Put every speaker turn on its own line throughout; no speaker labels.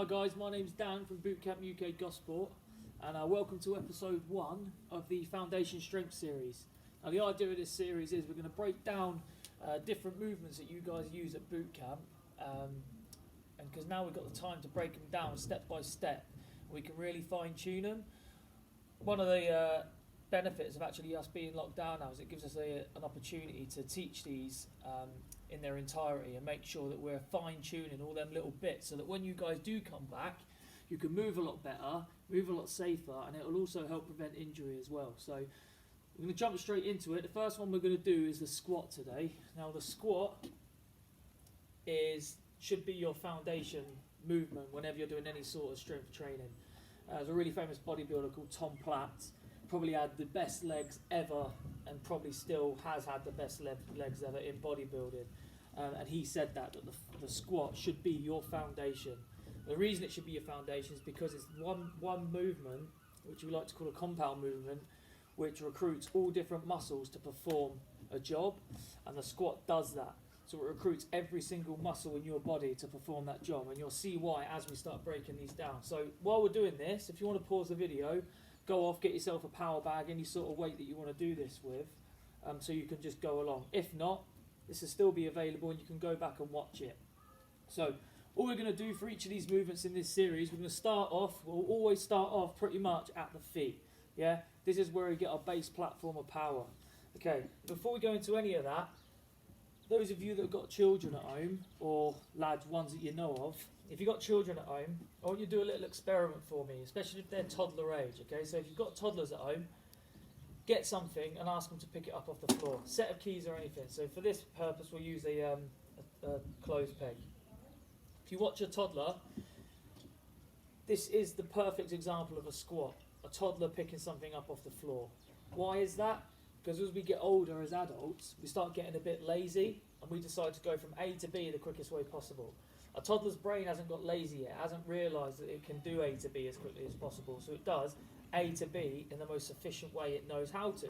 Hi guys, my name's Dan from Bootcamp UK Gosport, and welcome to episode 1 of the Foundation Strength series. Now the idea of this series is we're going to break down different movements that you guys use at Bootcamp, and because now we've got the time to break them down step by step, we can really fine tune them. One of the benefits of actually us being locked down now is it gives us an opportunity to teach these in their entirety and make sure that we're fine-tuning all them little bits so that when you guys do come back, you can move a lot better, move a lot safer, and it will also help prevent injury as well. So we're going to jump straight into it. The first one we're going to do is the squat today. Now the squat should be your foundation movement whenever you're doing any sort of strength training. There's a really famous bodybuilder called Tom Platt, probably had the best legs ever and probably still has had the best legs ever in bodybuilding, and he said that the squat should be your foundation. The reason it should be your foundation is because it's one movement, which we like to call a compound movement, which recruits all different muscles to perform a job, and the squat does that. So it recruits every single muscle in your body to perform that job, and you'll see why as we start breaking these down. So while we're doing this, if you want to pause the video, go off, get yourself a power bag, any sort of weight that you want to do this with, so you can just go along. If not, this will still be available and you can go back and watch it. So all we're going to do for each of these movements in this series, we'll always start off pretty much at the feet. Yeah, this is where we get our base platform of power. Okay, before we go into any of that, those of you that have got children at home, or lads, ones that you know of, if you've got children at home, I want you to do a little experiment for me, especially if they're toddler age, okay? So if you've got toddlers at home, get something and ask them to pick it up off the floor. Set of keys or anything. So for this purpose, we'll use a clothes peg. If you watch a toddler, this is the perfect example of a squat. A toddler picking something up off the floor. Why is that? Because as we get older as adults, we start getting a bit lazy and we decide to go from A to B the quickest way possible. A toddler's brain hasn't got lazy yet, hasn't realised that it can do A to B as quickly as possible. So it does A to B in the most efficient way it knows how to.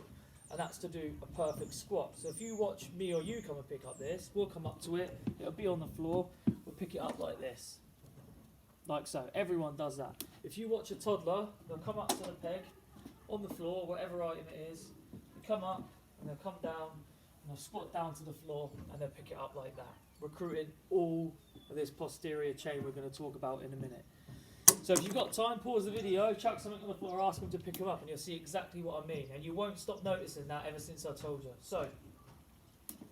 And that's to do a perfect squat. So if you watch me or you come and pick up this, we'll come up to it, it'll be on the floor, we'll pick it up like this. Like so. Everyone does that. If you watch a toddler, they'll come up to the peg, on the floor, whatever item it is, come up and they'll come down and they'll squat down to the floor and they'll pick it up like that, recruiting all of this posterior chain we're going to talk about in a minute. So if you've got time, pause the video, chuck something on the floor, ask them to pick them up, and you'll see exactly what I mean, and you won't stop noticing that ever since I told you. So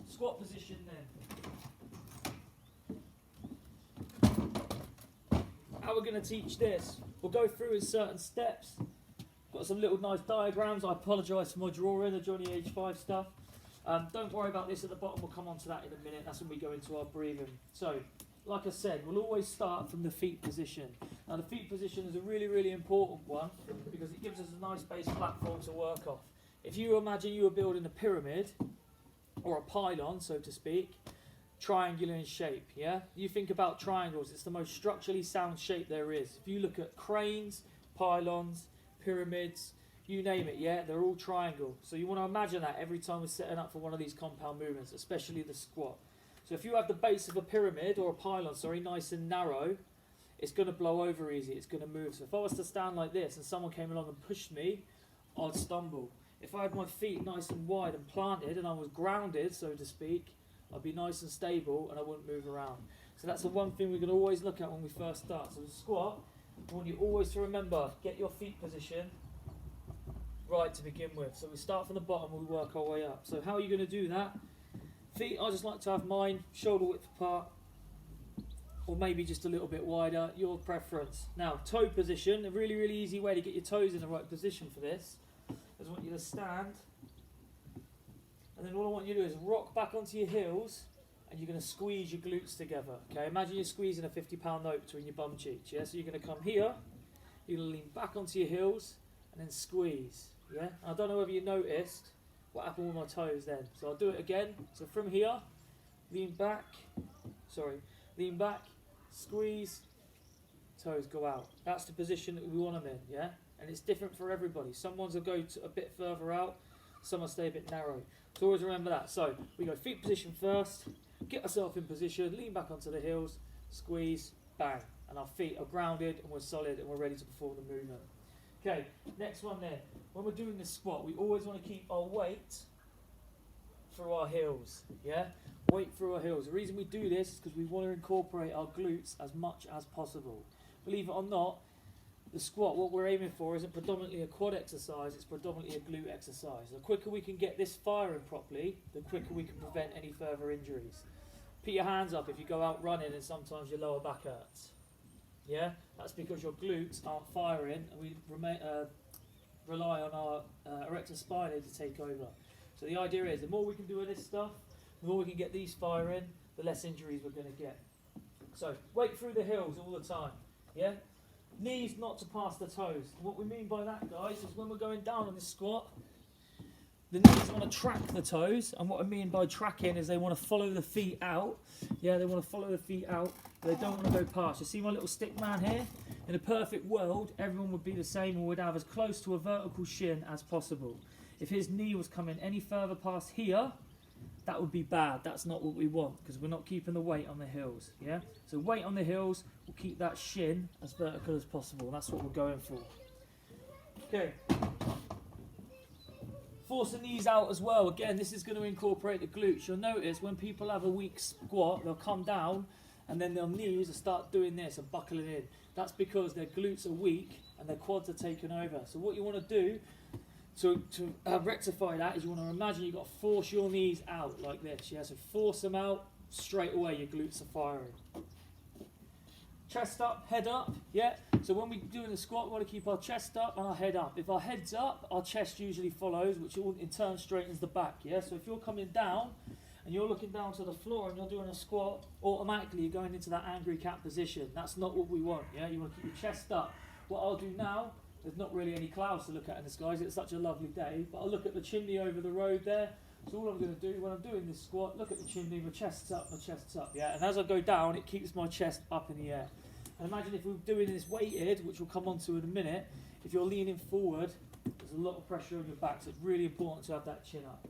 squat position then. How we're going to teach this, we'll go through in certain steps. Got some little nice diagrams. I apologise for my drawing, the Johnny Age 5 stuff. Don't worry about this at the bottom, we'll come on to that in a minute. That's when we go into our breathing. So, like I said, we'll always start from the feet position. Now the feet position is a really, really important one because it gives us a nice base platform to work off. If you imagine you were building a pyramid, or a pylon, so to speak, triangular in shape, yeah? You think about triangles, it's the most structurally sound shape there is. If you look at cranes, pylons, pyramids, you name it, yeah, they're all triangle. So you want to imagine that every time we're setting up for one of these compound movements, especially the squat. So if you have the base of a pyramid or a pylon, nice and narrow, it's going to blow over easy, it's going to move. So if I was to stand like this and someone came along and pushed me, I'd stumble. If I had my feet nice and wide and planted and I was grounded, so to speak, I'd be nice and stable and I wouldn't move around. So that's the one thing we're going to always look at when we first start. So the squat, I want you always to remember, get your feet position right to begin with. So we start from the bottom, we work our way up. So how are you going to do that? Feet, I just like to have mine shoulder width apart, or maybe just a little bit wider, your preference. Now, toe position, a really, really easy way to get your toes in the right position for this is I want you to stand, and then all I want you to do is rock back onto your heels, and you're going to squeeze your glutes together. Okay, imagine you're squeezing a 50-pound note between your bum cheeks. Yeah, so you're going to come here, you're going to lean back onto your heels, and then squeeze. Yeah, I don't know whether you noticed what happened with my toes then. So I'll do it again. So from here, lean back, squeeze, toes go out. That's the position that we want them in. Yeah, and it's different for everybody. Some ones will go to a bit further out, some will stay a bit narrow. So always remember that. So we go feet position first, get ourselves in position, lean back onto the heels, squeeze, bang. and our feet are grounded and we're solid and we're ready to perform the movement. Okay, next one there. When we're doing this squat, we always want to keep our weight through our heels, yeah? Weight through our heels. The reason we do this is because we want to incorporate our glutes as much as possible. Believe it or not, the squat, what we're aiming for isn't predominantly a quad exercise, it's predominantly a glute exercise. The quicker we can get this firing properly, the quicker we can prevent any further injuries. Put your hands up if you go out running and sometimes your lower back hurts. Yeah, that's because your glutes aren't firing and we rely on our erector spinae to take over. So the idea is the more we can do of this stuff, the more we can get these firing, the less injuries we're going to get. So weight through the heels all the time. Yeah, knees not to pass the toes. And what we mean by that, guys, is when we're going down on this squat, the knees want to track the toes, and what I mean by tracking is they want to follow the feet out. Yeah, they want to follow the feet out, but they don't want to go past. You see my little stick man here? In a perfect world, everyone would be the same and would have as close to a vertical shin as possible. If his knee was coming any further past here, that would be bad. That's not what we want, because we're not keeping the weight on the heels. Yeah, so weight on the heels will keep that shin as vertical as possible. That's what we're going for. Okay. Force the knees out as well. Again, this is going to incorporate the glutes. You'll notice when people have a weak squat, they'll come down and then their knees will start doing this and buckling in. That's because their glutes are weak and their quads are taken over. So what you want to do to rectify that is you want to imagine you've got to force your knees out like this. Yeah, so force them out, straight away your glutes are firing. Chest up, head up, yeah? So when we're doing the squat, we want to keep our chest up and our head up. If our head's up, our chest usually follows, which in turn straightens the back, yeah? So if you're coming down and you're looking down to the floor and you're doing a squat, automatically you're going into that angry cat position. That's not what we want, yeah? You want to keep your chest up. What I'll do now, there's not really any clouds to look at in the skies, it's such a lovely day, but I'll look at the chimney over the road there. So all I'm going to do when I'm doing this squat, look at the chimney, my chest's up, yeah? And as I go down, it keeps my chest up in the air. And imagine if we're doing this weighted, which we'll come on to in a minute, if you're leaning forward, there's a lot of pressure on your back, so it's really important to have that chin up.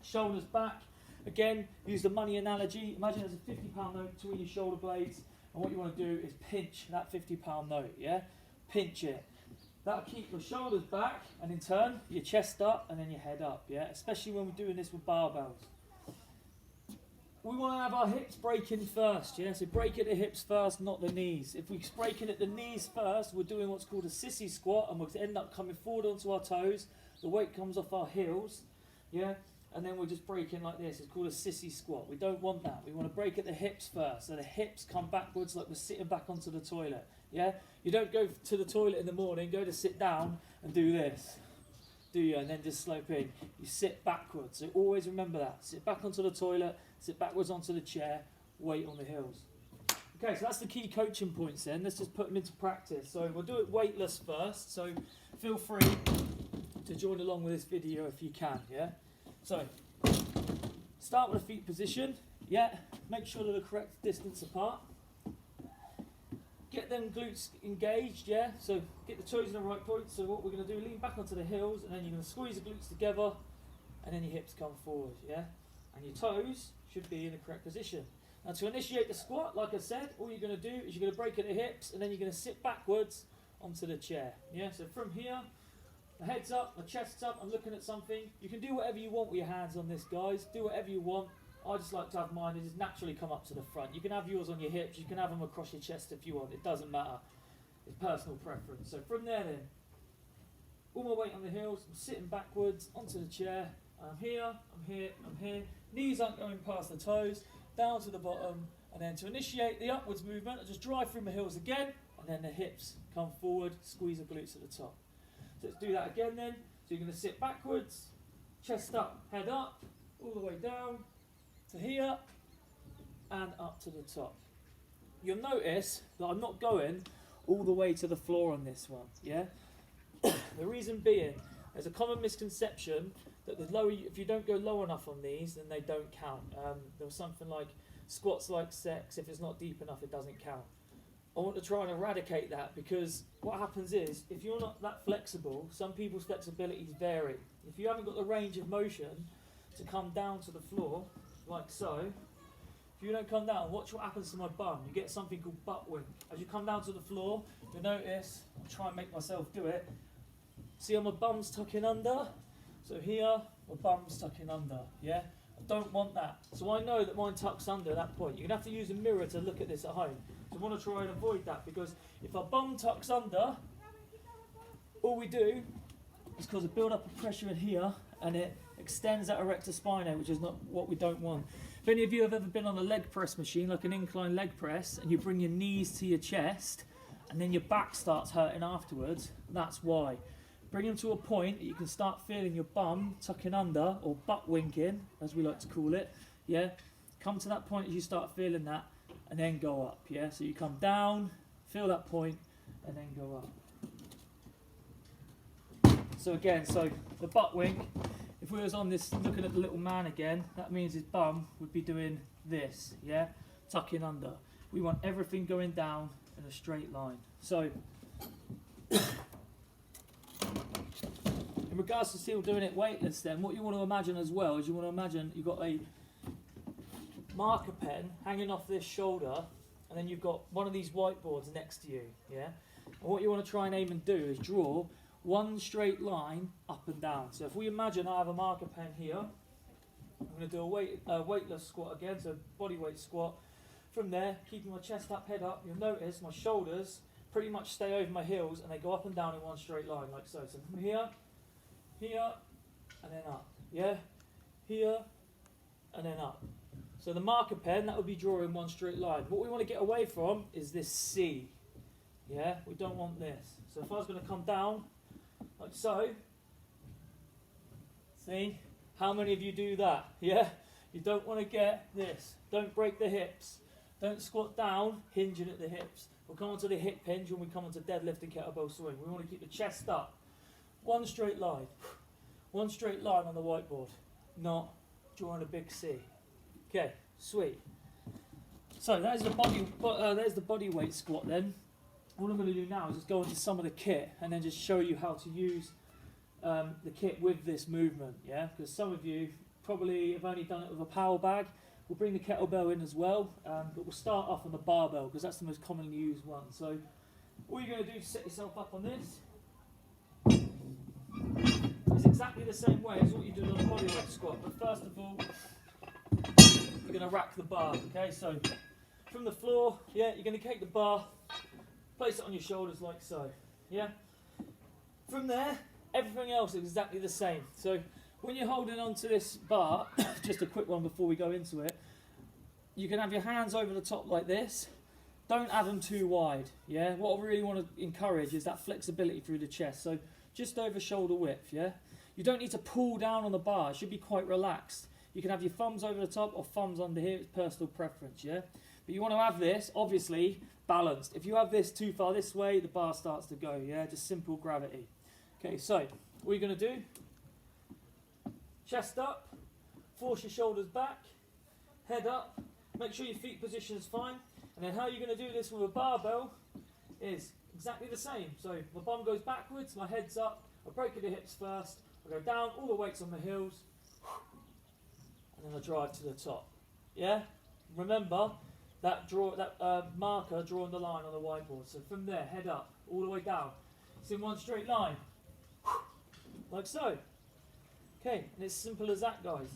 Shoulders back, again, use the money analogy. Imagine there's a £50 note between your shoulder blades, and what you want to do is pinch that £50 note, yeah? Pinch it. That'll keep your shoulders back, and in turn, your chest up, and then your head up, yeah? Especially when we're doing this with barbells. We want to have our hips breaking first, yeah? So break at the hips first, not the knees. If we're breaking at the knees first, we're doing what's called a sissy squat, and we'll end up coming forward onto our toes. The weight comes off our heels, yeah? And then we're just breaking like this. It's called a sissy squat. We don't want that. We want to break at the hips first, so the hips come backwards like we're sitting back onto the toilet, yeah? You don't go to the toilet in the morning, go to sit down and do this, do you? And then just slope in. You sit backwards. So always remember that. Sit back onto the toilet, sit backwards onto the chair, weight on the heels. Okay, so that's the key coaching points then. Let's just put them into practice. So we'll do it weightless first. So feel free to join along with this video if you can, yeah? So start with a feet position, yeah? Make sure they're the correct distance apart. Get them glutes engaged, yeah? So get the toes in the right point. So what we're going to do, lean back onto the heels, and then you're going to squeeze the glutes together, and then your hips come forward, yeah? And your toes should be in the correct position. Now to initiate the squat, like I said, all you're going to do is you're going to break at the hips, and then you're going to sit backwards onto the chair, yeah? So from here, the head's up, the chest's up, I'm looking at something. You can do whatever you want with your hands on this, guys. Do whatever you want. I just like to have mine, it just naturally come up to the front. You can have yours on your hips, you can have them across your chest if you want, it doesn't matter. It's personal preference. So from there then, all my weight on the heels, I'm sitting backwards onto the chair, I'm here, I'm here, I'm here. Knees aren't going past the toes, down to the bottom, and then to initiate the upwards movement, I just drive through my heels again, and then the hips come forward, squeeze the glutes at the top. So let's do that again then. So you're going to sit backwards, chest up, head up, all the way down, to here and up to the top. You'll notice that I'm not going all the way to the floor on this one, yeah? The reason being, there's a common misconception that if you don't go low enough on these, then they don't count. There was something like, squats like sex, if it's not deep enough, it doesn't count. I want to try and eradicate that, because what happens is, if you're not that flexible, some people's flexibilities vary. If you haven't got the range of motion to come down to the floor, like so, if if you don't come down, watch what happens to my bum. You get something called butt wink. As you come down to the floor, you'll notice, I'll try and make myself do it. See how my bum's tucking under? So here, my bum's tucking under, yeah? I don't want that. So I know that mine tucks under at that point. You're going to have to use a mirror to look at this at home. So I want to try and avoid that, because if our bum tucks under, all we do is cause a build-up of pressure in here, and it extends that erector spinae, which is not what we don't want. If any of you have ever been on a leg press machine, like an incline leg press, and you bring your knees to your chest, and then your back starts hurting afterwards, that's why. Bring them to a point that you can start feeling your bum tucking under, or butt winking, as we like to call it, yeah? Come to that point as you start feeling that, and then go up, yeah? So you come down, feel that point, and then go up. So again, so the butt wink, if we was on this, looking at the little man again, that means his bum would be doing this, yeah? Tucking under. We want everything going down in a straight line. So, in regards to still doing it weightless then, what you want to imagine as well is you want to imagine you've got a marker pen hanging off this shoulder, and then you've got one of these whiteboards next to you, yeah? And what you want to try and aim and do is draw one straight line up and down. So if we imagine I have a marker pen here, I'm going to do a weightless squat again, so body weight squat. From there, keeping my chest up, head up, you'll notice my shoulders pretty much stay over my heels, and they go up and down in one straight line, like so. So from here, here, and then up. Yeah? Here, and then up. So the marker pen, that would be drawing one straight line. What we want to get away from is this C. Yeah? We don't want this. So if I was going to come down, like so, see? How many of you do that? Yeah? You don't want to get this. Don't break the hips. Don't squat down, hinging at the hips. We'll come onto the hip hinge when we come onto deadlift and kettlebell swing. We want to keep the chest up. One straight line. One straight line on the whiteboard. Not drawing a big C. Okay, sweet. So there's the body weight squat then. What I'm going to do now is just go into some of the kit and then just show you how to use the kit with this movement, yeah? Because some of you probably have only done it with a power bag. We'll bring the kettlebell in as well, but we'll start off on the barbell because that's the most commonly used one. So all you're going to do is set yourself up on this. It's exactly the same way as what you do on a bodyweight squat, but first of all, you're going to rack the bar, okay? So from the floor, yeah, you're going to take the bar, place it on your shoulders like so, yeah? From there, everything else is exactly the same. So when you're holding onto this bar, just a quick one before we go into it, you can have your hands over the top like this. Don't have them too wide, yeah? What I really want to encourage is that flexibility through the chest. So just over shoulder width, yeah? You don't need to pull down on the bar. It should be quite relaxed. You can have your thumbs over the top or thumbs under here. It's personal preference, yeah? But you want to have this, obviously, balanced. If you have this too far this way, the bar starts to go, yeah? Just simple gravity. Okay, so what you're going to do, chest up, force your shoulders back, head up, make sure your feet position is fine, and then how you're going to do this with a barbell is exactly the same. So my bum goes backwards, my head's up, I break at the hips first, I go down, all the weight's on my heels, and then I drive to the top. Yeah? Remember that marker drawing the line on the whiteboard. So from there, head up, all the way down. It's in one straight line, like so. Okay, and it's simple as that, guys.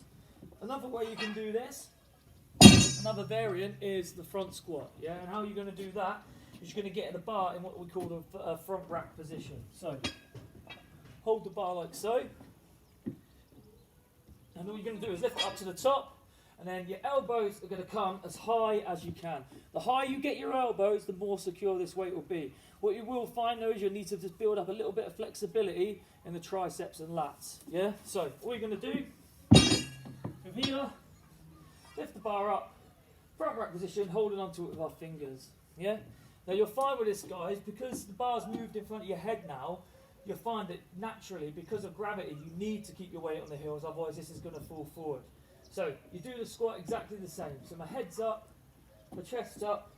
Another way you can do this, another variant, is the front squat. Yeah, and how you're going to do that is you're going to get the bar in what we call the front rack position. So hold the bar like so, and all you're going to do is lift it up to the top, and then your elbows are going to come as high as you can. The higher you get your elbows, the more secure this weight will be. What you will find though is you'll need to just build up a little bit of flexibility in the triceps and lats. Yeah. So all you're going to do from here, lift the bar up, front rack position, holding onto it with our fingers. Yeah. Now you'll find with this, guys, because the bar's moved in front of your head now, you'll find that naturally, because of gravity, you need to keep your weight on the heels, otherwise this is going to fall forward. So you do the squat exactly the same. So my head's up, my chest's up,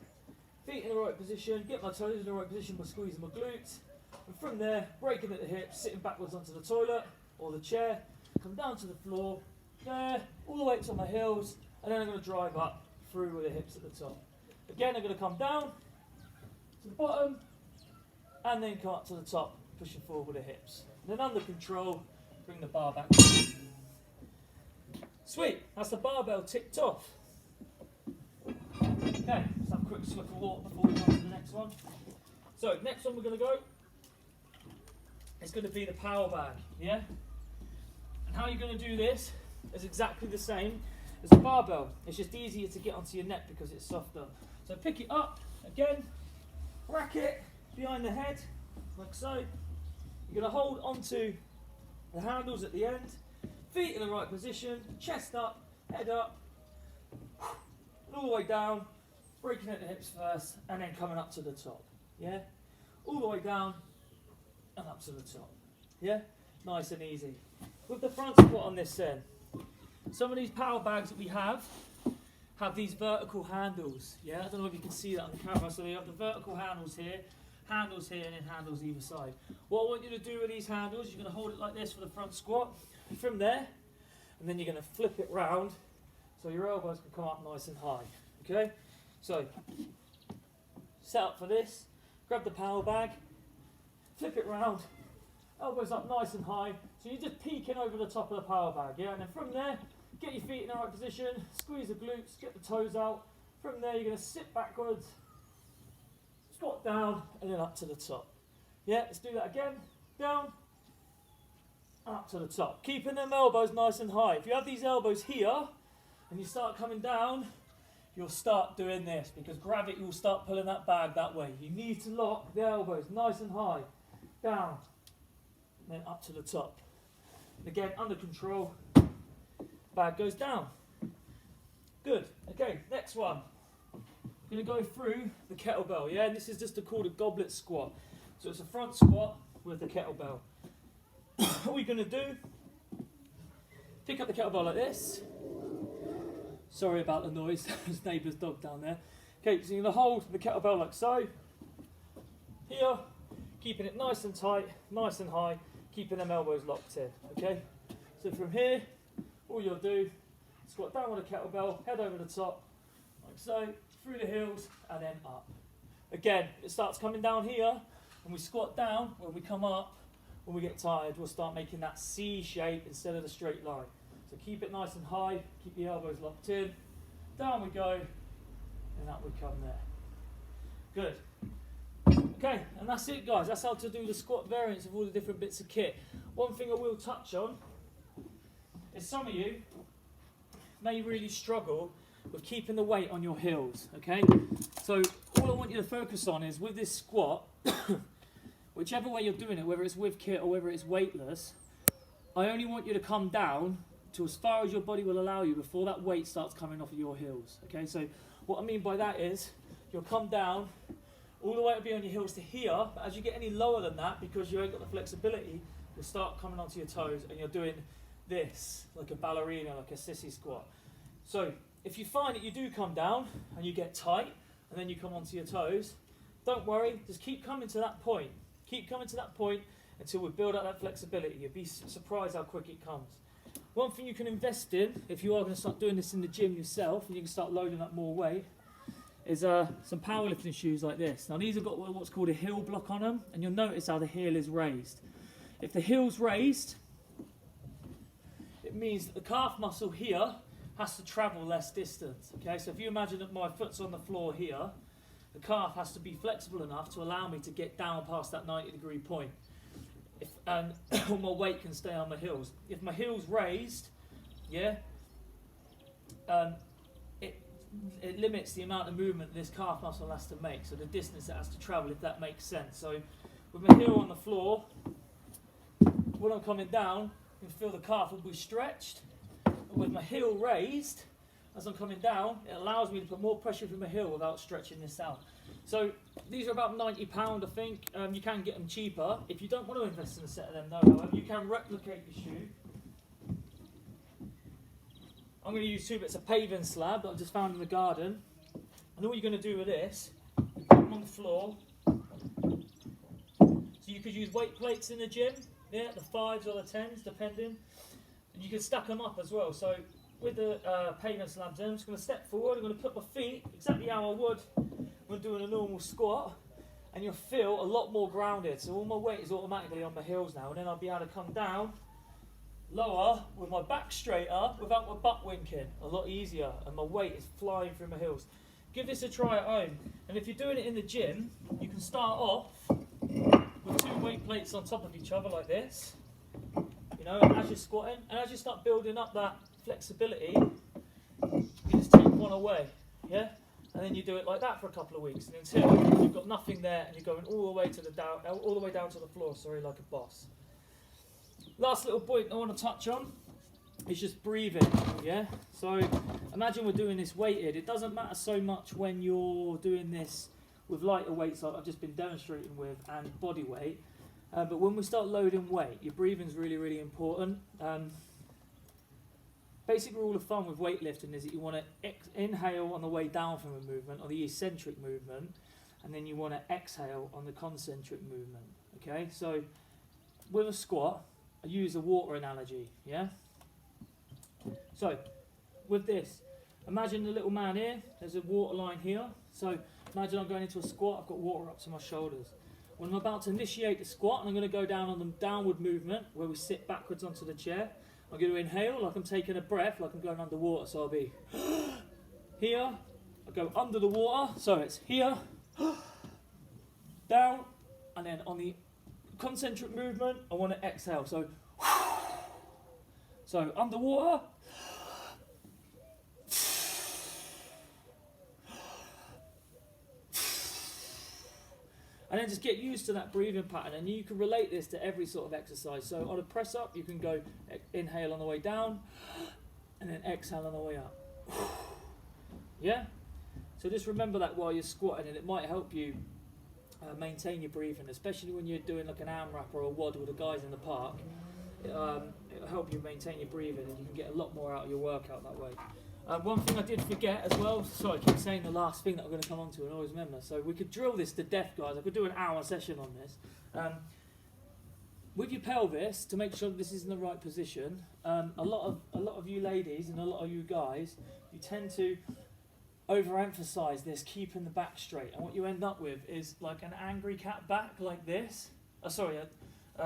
feet in the right position, get my toes in the right position by squeezing my glutes, and from there, breaking at the hips, sitting backwards onto the toilet or the chair, come down to the floor, there, all the weights on my heels, and then I'm going to drive up through with the hips at the top. Again, I'm going to come down to the bottom and then come up to the top, pushing forward with the hips. And then under control, bring the bar back. Sweet, that's the barbell ticked off. Okay, let's have a quick slip of water before we go on to the next one. So, next one we're going to go, it's going to be the power bag, yeah? And how you're going to do this is exactly the same as the barbell. It's just easier to get onto your neck because it's softer. So pick it up, again, rack it behind the head, like so. You're going to hold onto the handles at the end, feet in the right position, chest up, head up, all the way down, breaking at the hips first, and then coming up to the top, yeah? All the way down, and up to the top, yeah? Nice and easy. With the front squat on this then, some of these power bags that we have these vertical handles, yeah? I don't know if you can see that on the camera, so they have the vertical handles here, and then handles either side. What I want you to do with these handles, you're going to hold it like this for the front squat, from there, and then you're going to flip it round, so your elbows can come up nice and high, okay? So, set up for this, grab the power bag, flip it round, elbows up nice and high, so you're just peeking over the top of the power bag, yeah? And then from there, get your feet in the right position, squeeze the glutes, get the toes out. From there, you're going to sit backwards, squat down, and then up to the top. Yeah, let's do that again. Down, and up to the top. Keeping them elbows nice and high. If you have these elbows here, and you start coming down, you'll start doing this, because gravity will start pulling that bag that way. You need to lock the elbows nice and high. Down, and then up to the top. Again, under control, bag goes down. Good. Okay, next one. We're going to go through the kettlebell, yeah? And this is just called a goblet squat. So it's a front squat with the kettlebell. What we're going to do, pick up the kettlebell like this. Sorry about the noise, there's neighbour's dog down there. Okay, so you're going to hold the kettlebell like so. Here, keeping it nice and tight, nice and high, keeping them elbows locked in, okay? So from here, all you'll do, squat down with a kettlebell, head over the top, like so, through the heels, and then up. Again, it starts coming down here, and we squat down. When we come up, when we get tired, we'll start making that C shape instead of the straight line. So keep it nice and high, keep the elbows locked in, down we go, and up we come there. Good. Okay, and that's it guys, that's how to do the squat variants of all the different bits of kit. One thing I will touch on is some of you may really struggle with keeping the weight on your heels, okay? So all I want you to focus on is with this squat, whichever way you're doing it, whether it's with kit or whether it's weightless, I only want you to come down to as far as your body will allow you before that weight starts coming off of your heels, okay? So what I mean by that is you'll come down, all the way will be on your heels to here, but as you get any lower than that, because you ain't got the flexibility, you'll start coming onto your toes and you're doing this, like a ballerina, like a sissy squat. So if you find that you do come down and you get tight and then you come onto your toes, don't worry, just keep coming to that point. Keep coming to that point until we build up that flexibility. You'll be surprised how quick it comes. One thing you can invest in, if you are going to start doing this in the gym yourself and you can start loading up more weight, is some powerlifting shoes like this. Now these have got what's called a heel block on them, and you'll notice how the heel is raised. If the heel's raised, it means that the calf muscle here has to travel less distance. Okay, so if you imagine that my foot's on the floor here, the calf has to be flexible enough to allow me to get down past that 90-degree point. And my weight can stay on my heels. If my heel's raised, yeah, it limits the amount of movement this calf muscle has to make, so the distance it has to travel, if that makes sense. So with my heel on the floor, when I'm coming down, you can feel the calf will be stretched. And with my heel raised, as I'm coming down, it allows me to put more pressure through my heel without stretching this out. So these are about £90, I think. You can get them cheaper. If you don't want to invest in a set of them though, however, you can replicate your shoe. I'm going to use 2 bits of paving slab that I've just found in the garden. And all you're going to do with this, you put them on the floor. So you could use weight plates in the gym, yeah, the 5s or the 10s, depending. And you can stack them up as well. So with the pavement slabs in, I'm just going to step forward. I'm going to put my feet exactly how I would when doing a normal squat, and you'll feel a lot more grounded. So all my weight is automatically on my heels now, and then I'll be able to come down lower with my back straight up without my butt winking. A lot easier, and my weight is flying through my heels. Give this a try at home, and if you're doing it in the gym, you can start off with 2 weight plates on top of each other like this, you know, as you're squatting, and as you start building up that flexibility, you just take one away, yeah, and then you do it like that for a couple of weeks, and until you've got nothing there and you're going all the way to the down, all the way down to the floor, sorry, like a boss. Last little point I want to touch on is just breathing, yeah. So imagine we're doing this weighted. It doesn't matter so much when you're doing this with lighter weights like I've just been demonstrating with and body weight, but when we start loading weight, your breathing's really, really important. Basic rule of thumb with weightlifting is that you want to inhale on the way down from a movement, or the eccentric movement, and then you want to exhale on the concentric movement. Okay, so with a squat, I use a water analogy, yeah? So, with this, imagine the little man here, there's a water line here. So, imagine I'm going into a squat, I've got water up to my shoulders. When I'm about to initiate the squat, I'm going to go down on the downward movement, where we sit backwards onto the chair. I'm going to inhale like I'm taking a breath, like I'm going underwater. So I'll be here, I go under the water, so it's here, down, and then on the concentric movement, I want to exhale. So underwater, and then just get used to that breathing pattern, and you can relate this to every sort of exercise. So on a press up, you can go inhale on the way down, and then exhale on the way up. Yeah? So just remember that while you're squatting, and it might help you maintain your breathing, especially when you're doing like an AMRAP or a WOD with the guys in the park. It'll help you maintain your breathing, and you can get a lot more out of your workout that way. One thing I did forget as well, sorry, I keep saying the last thing that I'm going to come on to and always remember. So we could drill this to death, guys. I could do an hour session on this. With your pelvis, to make sure that this is in the right position, a lot of you ladies and a lot of you guys, you tend to overemphasize this, keeping the back straight. And what you end up with is like an angry cat back like this. A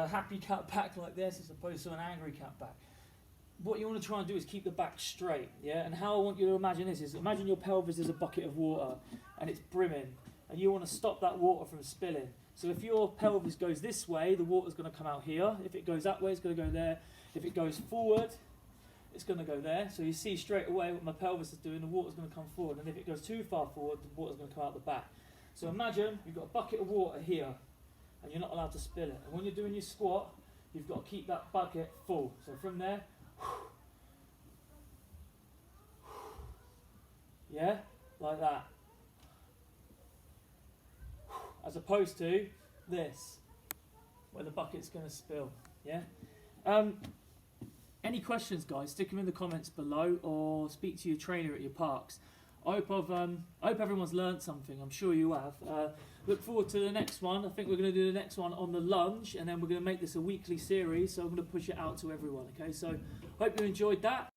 happy cat back like this as opposed to an angry cat back. What you want to try and do is keep the back straight, yeah? And how I want you to imagine this is, imagine your pelvis is a bucket of water and it's brimming, and you want to stop that water from spilling. So if your pelvis goes this way, the water's going to come out here. If it goes that way, it's going to go there. If it goes forward, it's going to go there. So you see straight away what my pelvis is doing, the water's going to come forward. And if it goes too far forward, the water's going to come out the back. So imagine you've got a bucket of water here, and you're not allowed to spill it. And when you're doing your squat, you've got to keep that bucket full. So from there, yeah, like that. As opposed to this, where the bucket's going to spill, yeah? Any questions, guys, stick them in the comments below, or speak to your trainer at your parks. I hope everyone's learned something. I'm sure you have. Look forward to the next one. I think we're going to do the next one on the lunge, and then we're going to make this a weekly series, so I'm going to push it out to everyone, okay? So hope you enjoyed that.